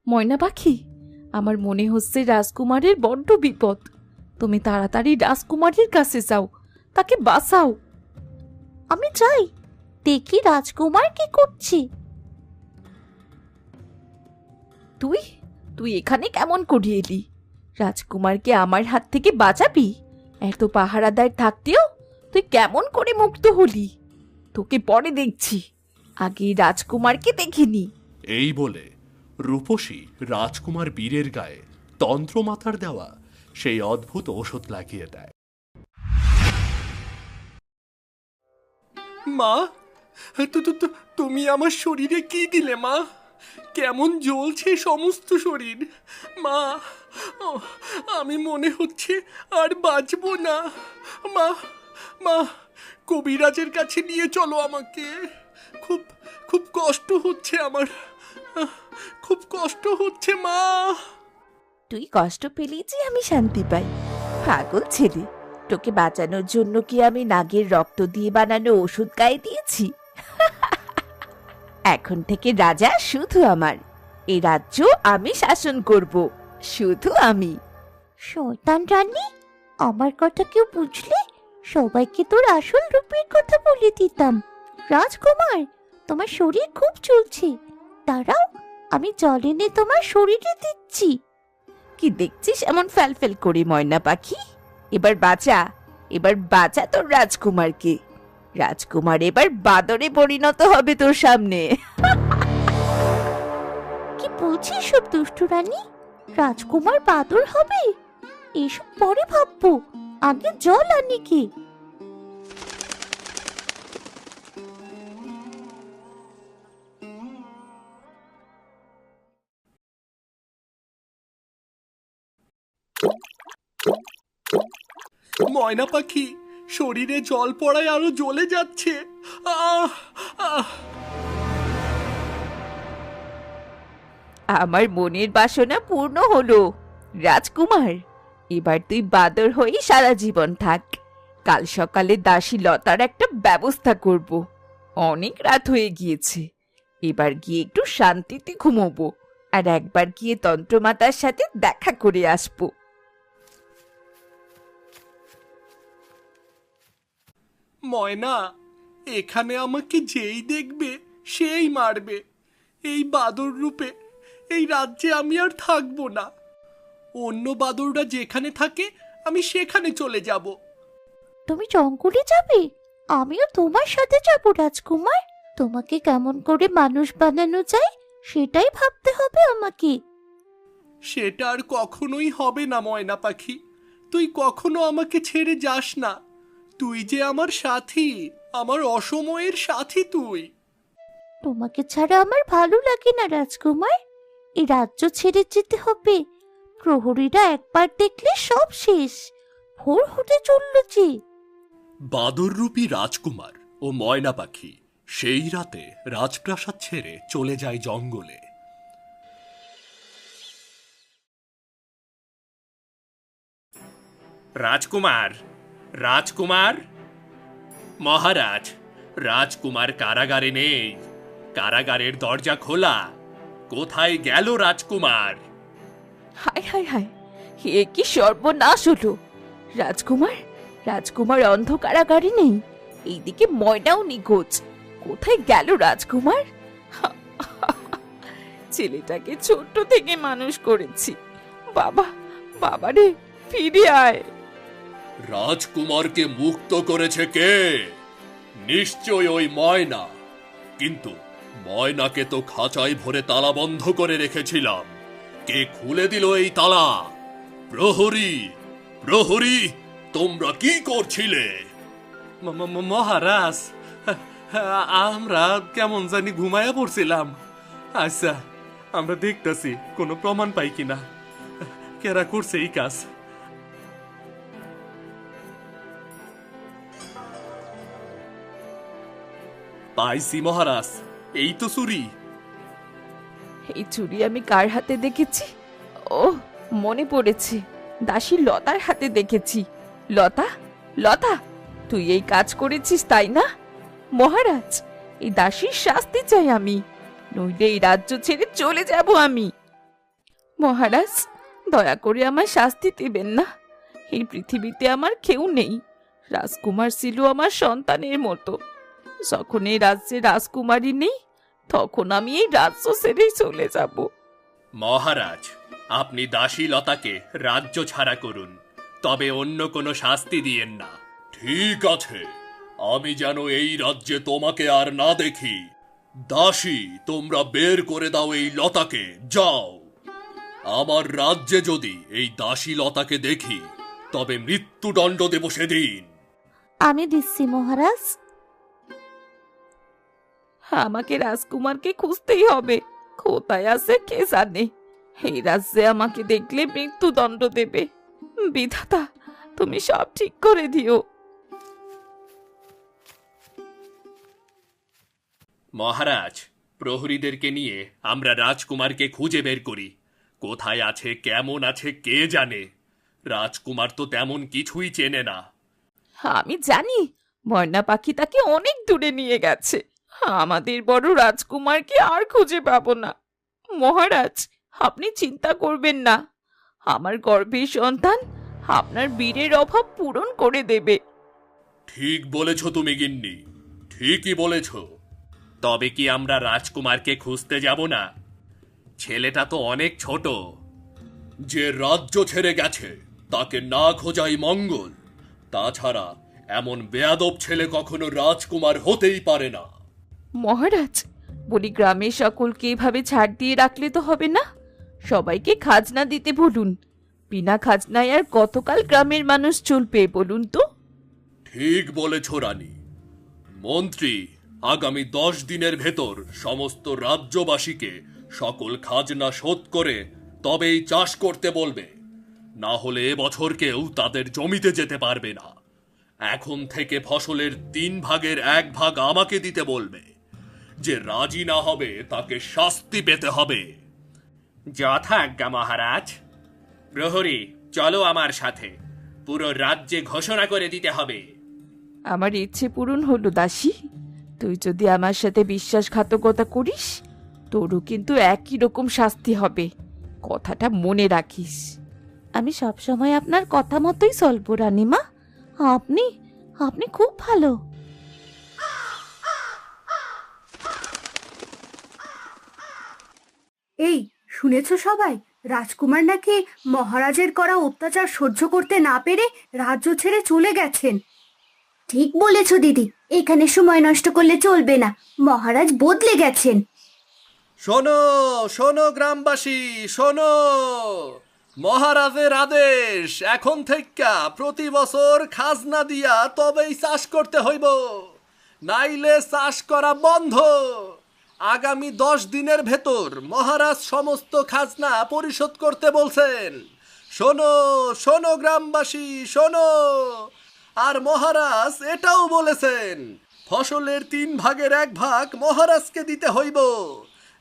ময়না পাখি, আমার মনে হচ্ছে রাজকুমারের বড্ড বিপদ। তুমি তাড়াতাড়ি রাজকুমারের কাছে যাও, তাকে বাঁচাও। আমি যাই, দেখি রাজকুমার কি করছে। তুই তুই এখানে কেমন করে এলি? রাজকুমারকে আমার হাত থেকে বাঁচাবি? এত পাহারাদার থাকতেও তুই কেমন করে মুক্ত হলি? তোকে পরে দেখছি, আগে রাজকুমারকে দেখিনি। এই বলে রূপসী রাজকুমার বীরের গায়ে তন্ত্রমাতার দেওয়া সেই অদ্ভুত ওষুধ লাগিয়ে দেয়। মা, তুমি আমার শরীরে কি দিলে মা? কেমন জ্বলছে সমস্ত শরীর মা। আমি মনে হচ্ছে আর বাঁচবো না মা। মা, কবিরাজের কাছে নিয়ে চলো আমাকে। খুব খুব কষ্ট হচ্ছে আমার, খুব কষ্ট হচ্ছে মা। তুই কষ্ট পেলেই যে আমি শান্তি পাই। পাগল ছেলে, তোকে বাঁচানোর জন্য কি আমি নাগের রক্ত দিয়ে বানানো ওষুধ গায়ে দিয়েছি? এখন থেকে রাজা শুধু আমার, এই রাজ্য আমি শাসন করব, শুধু আমি। শয়তান রানী, আমার কথা কেউ বুঝলে সবাইকে তোর আসল রূপের কথা বলে দিতাম। রাজকুমার, তোমার শরীর খুব চলছে, দাঁড়াও, আমি জল এনে তোমার শরীরে দিচ্ছি। কি দেখছিস এমন ফ্যালফেল করে ময়না পাখি? এবার বাঁচা, এবার বাঁচা তোর রাজকুমারকে। রাজকুমার এবার বাদরে পরিণত হবে তোর সামনে। কি বলছিস সব দুষ্টু রানী? রাজকুমার বাদর হবে? এসব পরে ভাববো, আগে জল আনি কি। ময়না পাখি, শরীরে জল পড়ায় আরো জ্বলে যাচ্ছে। আহ আহ আমার মনের বাসনা পূর্ণ হলো। রাজকুমার, এবার তুই বাদর হয়ে সারা জীবন থাক। কাল সকালে দাসী লতার একটা ব্যবস্থা করব। অনেক রাত হয়ে গিয়েছে, এবার গিয়ে একটু শান্তিতে ঘুমোবো, আর একবার গিয়ে তন্ত্রমাতার সাথে দেখা করে আসবো। ময়না, এখানে আমাকে যেই দেখবে সেই মারবে। এই বাদর রূপে এই রাজ্যে আমি আর থাকবো না। অন্য বাদররা যেখানে থাকে আমি সেখানে চলে যাব। তুমি জঙ্গলে যাবে? আমিও তোমার সাথে যাব রাজকুমার। তোমাকে কেমন করে মানুষ বানানো যায় সেটাই ভাবতে হবে আমাকে। সেটা আর কখনোই হবে না ময়না পাখি। তুই কখনো আমাকে ছেড়ে যাস না। তুই যে আমার সাথী, আমার অসময়ের সাথী তুই। তোমাকে ছাড়া আমার ভালো লাগে না রাজকুমার। এই রাজ্য ছেড়ে যেতে হবে। প্রহরীরা একবার দেখলে সব শেষ। ভোর হতে চলল যে। বাদররূপী রাজকুমার ও ময়না পাখি সেই রাতে রাজপ্রাসাদ ছেড়ে চলে যায় জঙ্গলে। রাজকুমার, রাজকুমার, মহারাজ, রাজকুমার কারাগারে নেই। কারাগারের দরজা খোলা। কোথায় গেল রাজকুমার? হায় হায় হায়, এ কি সর্বনাশ হলো! রাজকুমার, রাজকুমার অন্ধ কারাগারে নেই, এইদিকে ময়নাও নিখোঁজ। কোথায় গেল রাজকুমার? ছেলেটাকে ছোট্ট থেকে মানুষ করেছি। বাবা, বাবা রে, ফিরে আয়। রাজকুমারকে মুক্ত করেছে কে? নিশ্চয় ওই ময়না। কিন্তু ময়নাকে তো খাঁচায় ভরে তালা বন্ধ করে রেখেছিলাম। কে খুলে দিল এই তালা? প্রহরী, প্রহরী, তোমরা কি করছিলে? মহারাজ, আমরা কেমন জানি ঘুমায়া পড়ছিলাম। আচ্ছা, আমরা দেখতেছি কোনো প্রমাণ পাই কিনা কেরা করছে এই কাজ। পাইছি মহারাজ, এই তো চুরি। এই চুরি আমি কার হাতে দেখেছি? ও, মনে পড়েছে, দাসী লতার হাতে দেখেছি। লতা, লতা, তুই এই কাজ করেছিস তাই না? মহারাজ, এই দাসীর শাস্তি চাই আমি, নইলে এই রাজ্য ছেড়ে চলে যাব আমি। মহারাজ, দয়া করে আমার শাস্তি দেবেন না। এই পৃথিবীতে আমার কেউ নেই। রাজকুমার ছিল আমার সন্তানের মতো। যখন এই রাজ্যে রাজকুমারী নেই, তখন আমি এই রাজ্য ছেড়েই চলে যাব। মহারাজ, আপনি দাসী লতাকে রাজ্য ছাড়া করুন, তবে অন্য কোনো শাস্তি দিয়েন না। ঠিক আছে, আমি যেন এই রাজ্যে তোমাকে আর না দেখি। দাসী, তোমরা বের করে দাও এই লতাকে, যাও। আমার রাজ্যে যদি এই দাসী লতাকে দেখি, তবে মৃত্যুদণ্ড দেব সেদিন। আমি দিচ্ছি মহারাজ। আমাকে রাজকুমারকে খুঁজতেই হবে। কোথায় আছে কে জানে। এই রাজ্যে আমাকে দেখলে মৃত্যুদণ্ড দেবে। বিধাতা, তুমি সব ঠিক করে দিও। মহারাজ, প্রহরীদেরকে নিয়ে আমরা রাজকুমারকে খুঁজে বের করি। কোথায় আছে, কেমন আছে, কে জানে। রাজকুমার তো তেমন কিছুই চেনে না। আমি জানি, ময়না পাখি তাকে অনেক দূরে নিয়ে গেছে। আমাদের বড় রাজকুমারকে আর খুঁজে পাবো না। মহারাজ, আপনি চিন্তা করবেন না। আমার গর্ভের সন্তান আপনার বীরের অভাব পূরণ করে দেবে। ঠিক বলেছ তুমি গিন্নি, ঠিকই বলেছ। তবে কি আমরা রাজকুমারকে খুঁজতে যাব না? ছেলেটা তো অনেক ছোট। যে রাজ্য ছেড়ে গেছে তাকে না খোঁজাই মঙ্গল। তাছাড়া এমন বেয়াদব ছেলে কখনো রাজকুমার হতেই পারে না। মহারাজ, বলি গ্রামের সকলকে এভাবে ছাড় দিয়ে রাখলে তো হবে না। সবাইকে খাজনা দিতে বলুন। বিনা খাজনায় আর কতকাল গ্রামের মানুষ চলবে বলুন তো? ঠিক বলেছ রানী। মন্ত্রী আগামী 10 দিনের ভেতর সমস্ত রাজ্যবাসীকে সকল খাজনা শোধ করে তবেই চাষ করতে বলবে। না হলে এবছর কেউ তাদের জমিতে যেতে পারবে না। এখন থেকে ফসলের 3 ভাগের 1 ভাগ আমাকে দিতে বলবে। যে রাজি না হবে তাকে শাস্তি পেতে হবে। যথাজ্ঞা মহারাজ। প্রহরী, চলো আমার সাথে। পুরো রাজ্যে ঘোষণা করে দিতে হবে। আমার ইচ্ছে পূরণ হলো দাসী। তুই যদি আমার সাথে বিশ্বাসঘাতকতা করিস, তোরও কিন্তু একই রকম শাস্তি হবে। কথাটা মনে রাখিস। আমি সবসময় আপনার কথা মতোই চলবো রানীমা। আপনি আপনি খুব ভালো। এই শুনেছো সবাই, রাজকুমার নাকি মহারাজের করা অত্যাচার সহ্য করতে না পেরে রাজ্য ছেড়ে চলে গেছেন। ঠিক বলেছো দিদি, এখানে সময় নষ্ট করলে চলবে না। মহারাজ বদলে গেছেন। শোনো শোনো গ্রামবাসী, শোনো। মহারাজের আদেশ, এখন থেকে প্রতি বছর খাজনা দিয়া তবেই চাষ করতে হইব, নাইলে চাষ করা বন্ধ। আগামী 10 দিনের ভেতর মহারাজ সমস্ত খাজনা পরিশোধ করতে বলছেন। শোনো শোনো গ্রামবাসী, শোনো। আর মহারাজ এটাও বলেছেন, ফসলের 3 ভাগের 1 ভাগ মহারাজকে দিতে হইব।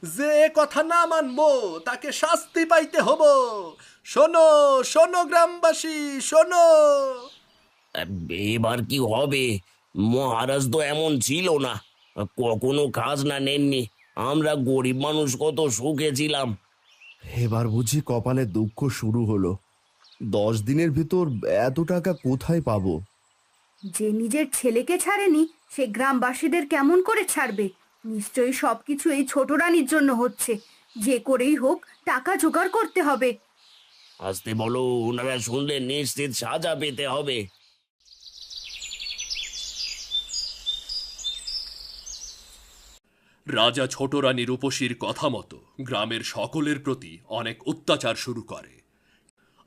যে কথা না মানবো তাকে শাস্তি পাইতে হব। শোনো শোনো গ্রামবাসী, শোনো। এবার কি হবে? মহারাজ তো এমন ছিল না, কখনো খাজনা নেননি। আমরা গরিব মানুষ কত সুখে ছিলাম। এবার বুঝি কপালে দুঃখ শুরু হলো। 10 দিনের ভিতর এত টাকা কোথায় পাবো? যে নিজের ছেলেকে ছাড়েনি সে গ্রামবাসীদের কেমন করে ছাড়বে? নিশ্চয়ই সবকিছু এই ছোট রানীর জন্য হচ্ছে। যে করেই হোক টাকা জোগাড় করতে হবে। আসতে বলো, ওনারা শুনলে নিশ্চিত সাজা পেতে হবে। রাজা ছোট রানী রূপসীর কথা মতো গ্রামের সকলের প্রতি অনেক অত্যাচার শুরু করে।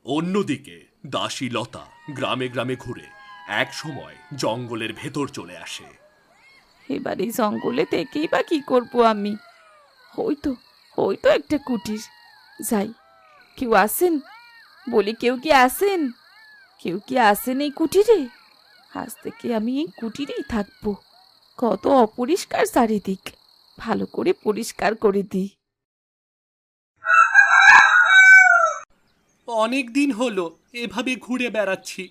অন্যদিকে দাসী লতা গ্রামে গ্রামে ঘুরে এক সময় জঙ্গলের ভেতর চলে আসে। এবার এই জঙ্গলে থেকেই বা কি করবো আমি? ওই তো একটা কুটির। যাই, কেউ আসেন? বলি, কেউ কি আসেন? কেউ কি আসেন এই কুটিরে? আজ থেকে আমি এই কুটিরেই থাকবো। কত অপরিষ্কার চারিদিক, ভালো করে পরিষ্কার করে দিই। অনেক দিন হলো এভাবে ঘুরে বেড়াচ্ছি।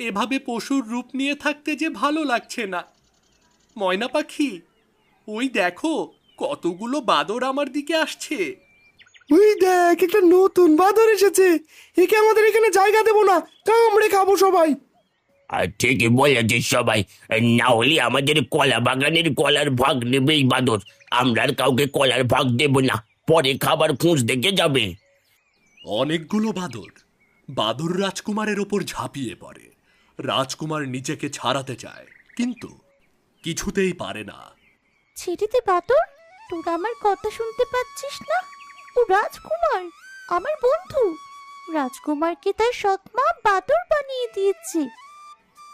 এভাবে পশুর রূপ নিয়ে থাকতে যে ভালো লাগছে না। ময়না পাখি, ওই দেখো কতগুলো বাদর আমার দিকে আসছে। ওই দেখ, একটা নতুন বাদর এসেছে। একে আমাদের এখানে জায়গা দেবো না, কামড়ে খাবো সবাই। আর ঠিকই বলেছিস সবাই, না হলে আমাদের কলা বাগানের কলার ভাগ নেবে এই বাদর। আমরা আর কাউকে কলার ভাগ দেব না, পরে খাবার খুঁজ দেখে যাবে। অনেকগুলো বাদর বাদর রাজকুমারের ওপর ঝাঁপিয়ে পড়ে। রাজকুমার নিজেকে ছাড়াতে চায়, কিন্তু কিছুতেই পারে না। ছেড়ে দে বাদর, তোরা আমার কথা শুনতে পাচ্ছিস না? ও রাজকুমার, আমার বন্ধু। রাজকুমারকে তার সৎ মা বাদর বানিয়ে দিয়েছে।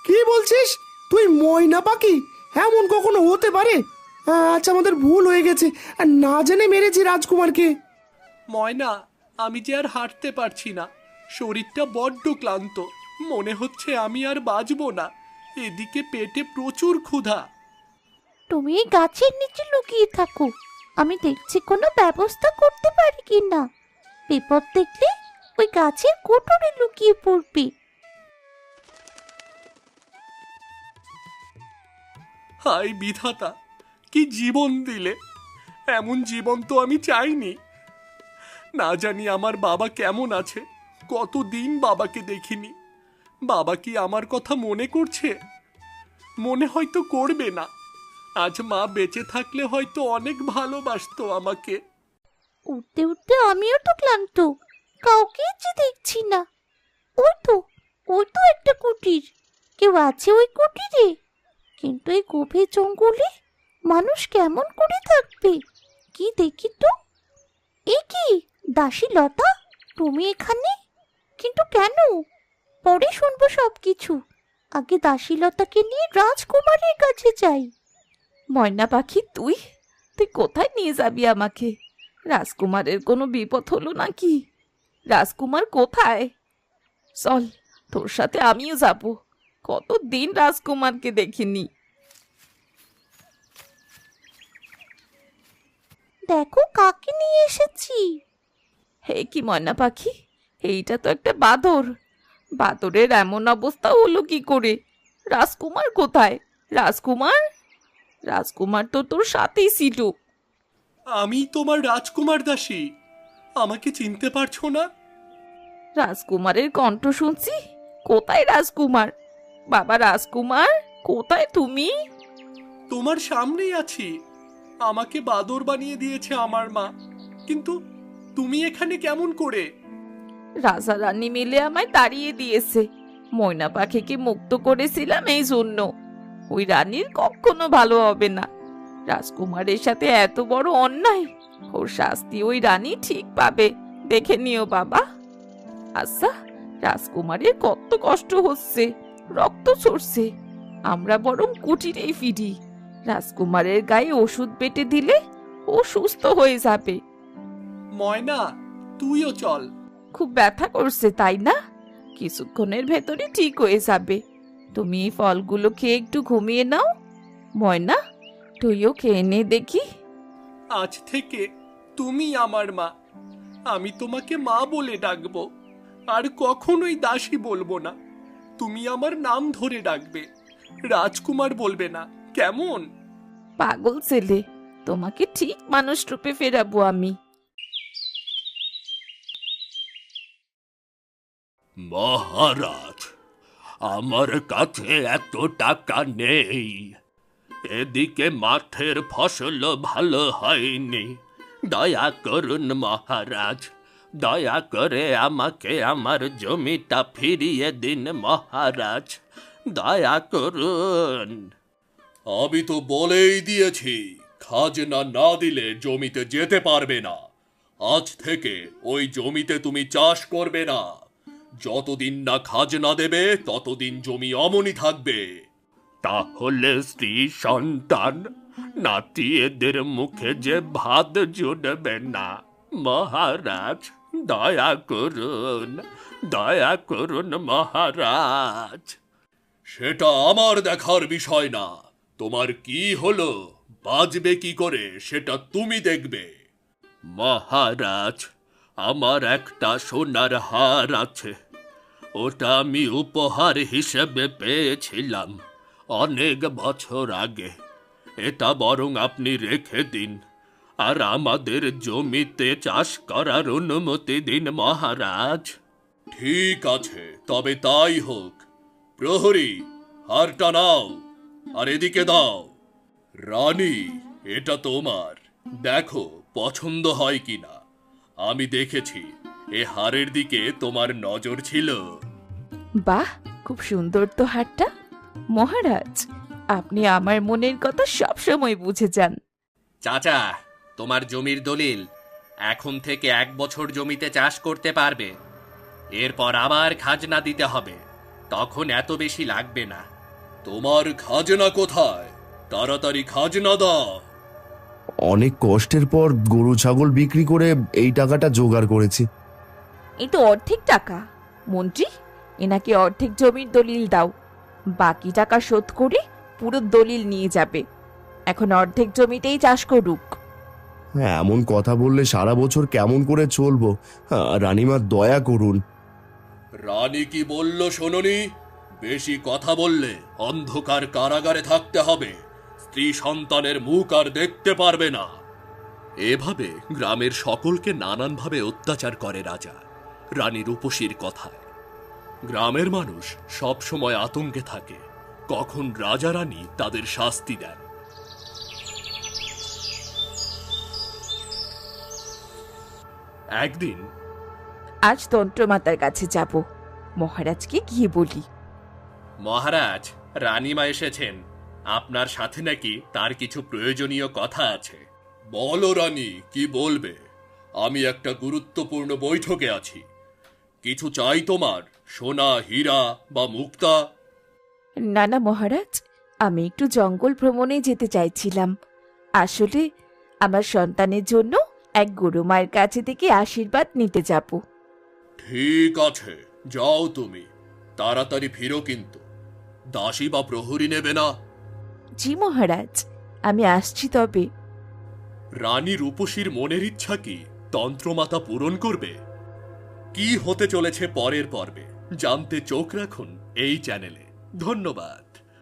কি বলছিস তুই? ময়না পাখি? এমন কখনো হতে পারে? আচ্ছা, আমাদের ভুল হয়ে গেছে, আর না জেনে মেরেছি রাজকুমারকে। ময়না, আমি যে আর হাঁটতে পারছি না, শরীরটা বড্ড ক্লান্ত, মনে হচ্ছে আমি আর বাঁচবো না। এদিকে পেটে প্রচুর ক্ষুধা। তুমি এই গাছের নিচে লুকিয়ে থাকো, আমি দেখছি কোনো ব্যবস্থা করতে পারি কিনা। বিপদ দেখলে ওই গাছের কোটরে লুকিয়ে পড়বি। হায় বিধাতা, কি জীবন দিলে! এমন জীবন তো আমি চাইনি। না জানি আমার বাবা কেমন আছে, কতদিন বাবাকে দেখিনি। বাবা কি আমার কথা মনে করছে? মনে হয়তো করবে না। আজ মা বেঁচে থাকলে হয়তো অনেক ভালোবাসতো আমাকে। উঠতে উঠতে আমিও তো ক্লান্ত, কাউকে যে দেখছি না। ওই তো একটা কুটির, কেউ আছে ওই কুটিরে? কিন্তু এই গভীর জঙ্গলে মানুষ কেমন করে থাকবে? কি দেখি তো। এ কি দাসী লতা, তুমি এখানে? কিন্তু কেন? পরে শুনবো সবকিছু। আগে দাসী লতাকে নিয়ে রাজকুমারের কাছে যাই। ময়না পাখি, তুই তুই কোথায় নিয়ে যাবি আমাকে? রাজকুমারের কোনো বিপদ হলো নাকি? রাজকুমার কোথায়? চল, তোর সাথে আমিও যাব। কতদিন রাজকুমারকে দেখিনি। দেখো কাকে নিয়ে এসেছি। হে কি ময়না পাখি, এইটা তো একটা বাদর। বাদরের এমন অবস্থা হলো কি করে? রাজকুমার কোথায়? রাজকুমার, রাজকুমার তো তোর সাথেই ছিল। আমি তোমার রাজকুমার দাসী, আমাকে চিনতে পারছো না? রাজকুমারের কণ্ঠ শুনছি। কোথায় রাজকুমার? বাবা রাজকুমার, কোথায় তুমি? তোমার সামনেই আছি। আমাকে বাদর বানিয়ে দিয়েছে আমার মা, কিন্তু তুমি এখানে কেমন করে? রাজা রানী মিলে আমায় তাড়িয়ে দিয়েছে। ময়না পাখিকে মুক্ত করেছিলাম এই জন্য। ওই রানীর কখনো ভালো হবে না। রাজকুমারের সাথে এত বড় অন্যায়, ওর শাস্তি ওই রানী ঠিক পাবে। দেখে নিও বাবা। আচ্ছা, রাজকুমারের কত কষ্ট হচ্ছে, রক্ত ঝরছে। আমরা বরং কুটিরেই ফিরি। রাজকুমারের গায়ে ওষুধ বেটে দিলে ও সুস্থ হয়ে যাবে। ময়না, তুইও চল। খুব ব্যথা করছে তাই না? কিছুক্ষণের ভেতরে ঠিক হয়ে যাবে। তুমি এই ফলগুলো খেয়ে একটু ঘুমিয়ে নাও। ময়না, তুইও খেয়ে নে দেখি। আজ থেকে তুমি আমার মা। আমি তোমাকে মা বলে ডাকবো, আর কখনোই দাসী বলবো না। তুমি আমার নাম ধরে ডাকবে, রাজকুমার বলবে না, কেমন? পাগল ছেলে, তোমাকে ঠিক মানুষ রূপে ফেরাবো আমি। মহারাজ, আমার কাছে এত টাকা নেই। এদিকে মাঠের ফসল ভালো হয়নি। দয়া করুন মহারাজ, দয়া করে আমাকে আমার জমিটা ফিরিয়ে দিন মহারাজ, দয়া করুন। আমি তো বলেই দিয়েছি, খাজনা না দিলে জমিতে যেতে পারবে না। আজ থেকে ওই জমিতে তুমি চাষ করবে না। যতদিন না খাজনা দেবে ততদিন জমি অমনি থাকবে। তাহলে স্ত্রী সন্তান নাতি এদের মুখে যে ভাত জুটবে না। মহারাজ, দয়া করুন, দয়া করুন মহারাজ। সেটা আমার দেখার বিষয় না। তোমার কি হলো, বাঁচবে কি করে সেটা তুমি দেখবে। মহারাজ, আমার একটা সোনার হার আছে। ওটা আমি উপহার হিসেবে পেয়েছিলাম অনেক বছর আগে। এটা বরং আপনি রেখে দিন। আর আমাদের জমিতে চাষ করার অনুমতি দিন মহারাজ। ঠিক আছে, তবে তাই হোক। প্রহরী, হারটা নাও আর এদিকে দাও। রানী, এটা তোমার, দেখো পছন্দ হয় কিনা। আমি দেখেছি এ হারের দিকে তোমার নজর ছিল। বাহ, খুব সুন্দর তো হারটা। মহারাজ, আপনি আমার মনের কথা সব সময় বুঝে যান। চাচা, তোমার জমির দলিল। এখন থেকে 1 বছর জমিতে চাষ করতে পারবে। এরপর আবার খাজনা দিতে হবে, তখন এত বেশি লাগবে না। তোমার খাজনা কোথায়? তাড়াতাড়ি খাজনা দাও। অনেক কষ্টের পর গরু ছাগল বিক্রি করে এই টাকাটা জোগাড় করেছি। এই তো অর্ধেক টাকা। মন্ত্রী, এনাকে অর্ধেক জমির দলিল দাও। বাকি টাকা শোধ করে পুরো দলিল নিয়ে যাবে। এখন অর্ধেক জমিতেই চাষ করুক। হ্যাঁ, এমন কথা বললে সারা বছর কেমন করে চলবো? রানীমা, দয়া করুন। রানী কি বলল শোনোনি? বেশি কথা বললে অন্ধকার কারাগারে থাকতে হবে, স্ত্রী সন্তানের মুখ আর দেখতে পারবে না। এভাবে গ্রামের সকলকে নানানভাবে অত্যাচার করে রাজা, রানী রূপসীর কথায়। গ্রামের মানুষ সব সময় আতঙ্কে থাকে কখন রাজা রানী তাদের শাস্তি দেন। একদিন আজ তন্ত্রমাতার কাছে যাব, মহারাজকে গিয়ে বলি। মহারাজ, রানীমা এসেছেন। আপনার সাথে নাকি তার কিছু প্রয়োজনীয় কথা আছে। বলো রানী, কি বলবে? আমি একটা গুরুত্বপূর্ণ বৈঠকে আছি। কিছু চাই তোমার? সোনা, হীরা বা মুক্তা? না না মহারাজ, আমি একটু জঙ্গল ভ্রমণে যেতে চাইছিলাম। আসলে আমার সন্তানের জন্য এক গুরুমায়ের কাছে থেকে আশীর্বাদ নিতে যাব। ঠিক আছে, যাও তুমি। তাড়াতাড়ি ফিরো কিন্তু। দাসী বা প্রহরী নেবে না? জি মহারাজ, আমি আসছি তবে। রানী রূপসীর মনের ইচ্ছা কি তন্ত্রমাতা পূরণ করবে? কি হতে চলেছে পরের পর্বে জানতে চোখ রাখুন এই চ্যানেলে। ধন্যবাদ।